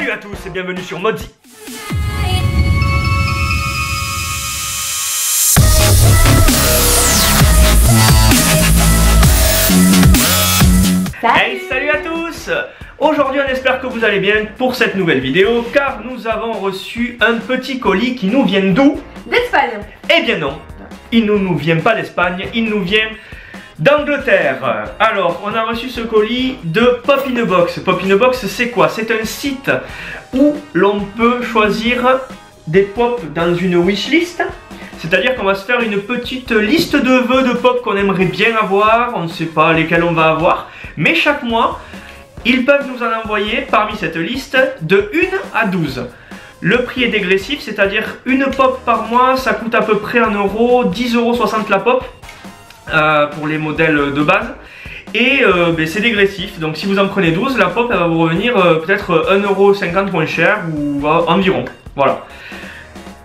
Salut à tous et bienvenue sur Modzi. Hey, salut à tous. Aujourd'hui on espère que vous allez bien pour cette nouvelle vidéo, car nous avons reçu un petit colis qui nous vient d'où? D'Espagne. Eh bien non, il ne nous vient pas d'Espagne, il nous vient d'Angleterre. Alors on a reçu ce colis de Pop in a Box. Pop in a Box, c'est quoi? C'est un site où l'on peut choisir des pops dans une wishlist. C'est-à-dire qu'on va se faire une petite liste de vœux de pop qu'on aimerait bien avoir. On ne sait pas lesquels on va avoir, mais chaque mois ils peuvent nous en envoyer parmi cette liste de 1 à 12. Le prix est dégressif, c'est-à-dire une pop par mois, ça coûte à peu près 1 euro, 10,60 € la pop pour les modèles de base. Et c'est dégressif, donc si vous en prenez 12, la pop elle va vous revenir peut-être 1,50 € moins cher ou environ. Voilà.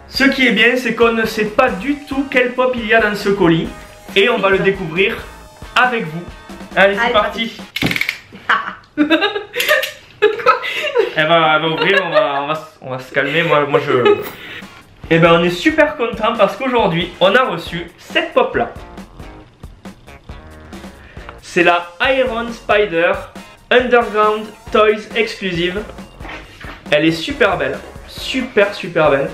Ce qui est bien, c'est qu'on ne sait pas du tout quelle pop il y a dans ce colis. Et on va le découvrir avec vous. Allez, c'est parti. Elle va ouvrir, on va se calmer. Moi je... Et ben on est super content parce qu'aujourd'hui on a reçu cette pop là. C'est la Iron Spider Underground Toys Exclusive. Elle est super belle, super belle.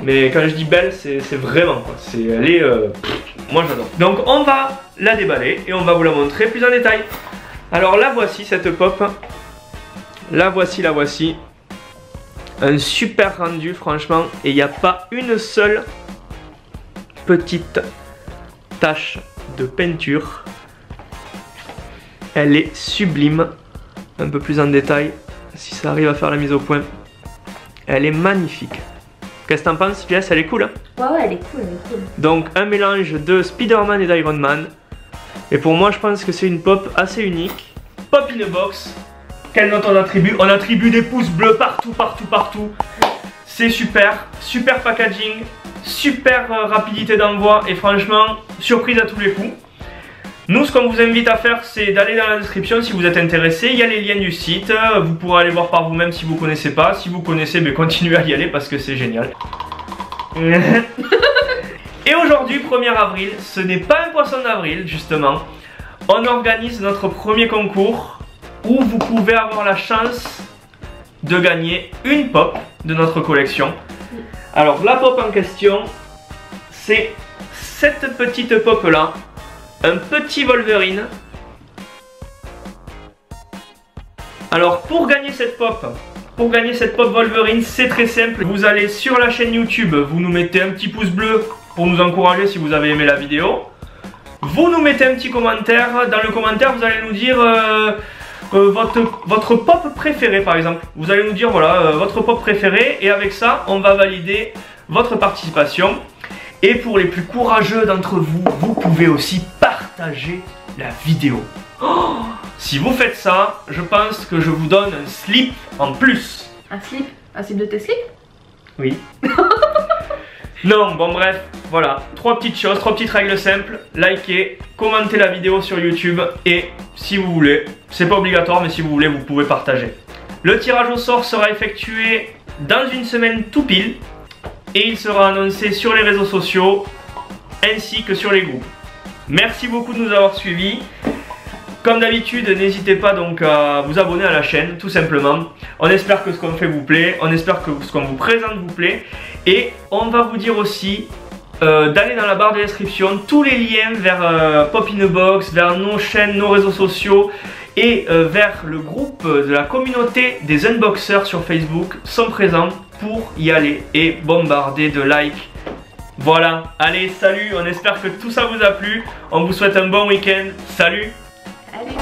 Mais quand je dis belle, c'est vraiment quoi. Elle est, moi j'adore. Donc on va la déballer et on va vous la montrer plus en détail. Alors la voici cette pop. La voici. Un super rendu franchement. Et il n'y a pas une seule petite tache de peinture. Elle est sublime. Un peu plus en détail, si ça arrive à faire la mise au point. Elle est magnifique. Qu'est-ce que t'en penses, Jess? Elle est cool, hein? Ouais, elle est cool, Donc un mélange de Spider-Man et d'Iron Man. Et pour moi, je pense que c'est une pop assez unique. Pop in a Box. Quelle note on attribue? On attribue des pouces bleus partout. C'est super packaging, super rapidité d'envoi et franchement, surprise à tous les coups. Nous, ce qu'on vous invite à faire, c'est d'aller dans la description si vous êtes intéressé. Il y a les liens du site. Vous pourrez aller voir par vous-même si vous ne connaissez pas. Si vous connaissez, continuez à y aller parce que c'est génial. Et aujourd'hui, 1er avril, ce n'est pas un poisson d'avril, justement. On organise notre premier concours où vous pouvez avoir la chance de gagner une pop de notre collection. Alors, la pop en question, c'est cette petite pop-là. Un petit Wolverine. Alors pour gagner cette pop Wolverine, c'est très simple. Vous allez sur la chaîne YouTube, vous nous mettez un petit pouce bleu pour nous encourager si vous avez aimé la vidéo. Vous nous mettez un petit commentaire. Dans le commentaire, vous allez nous dire votre pop préférée par exemple. Vous allez nous dire voilà votre pop préférée et avec ça, on va valider votre participation. Et pour les plus courageux d'entre vous, vous pouvez aussi partager la vidéo. Oh, si vous faites ça, je pense que je vous donne un slip en plus. Un slip? Un slip de tes slips? Oui. Non, bon bref, voilà. 3 petites choses, 3 petites règles simples. Likez, commentez la vidéo sur YouTube et si vous voulez, c'est pas obligatoire, mais si vous voulez, vous pouvez partager. Le tirage au sort sera effectué dans une semaine tout pile. Et il sera annoncé sur les réseaux sociaux ainsi que sur les groupes. Merci beaucoup de nous avoir suivis. Comme d'habitude, n'hésitez pas donc à vous abonner à la chaîne, tout simplement. On espère que ce qu'on fait vous plaît, on espère que ce qu'on vous présente vous plaît. Et on va vous dire aussi d'aller dans la barre de description. Tous les liens vers Pop in a Box, vers nos chaînes, nos réseaux sociaux et vers le groupe de la communauté des unboxers sur Facebook sont présents pour y aller et bombarder de likes. Voilà, allez, salut, on espère que tout ça vous a plu. On vous souhaite un bon week-end. Salut! Allez.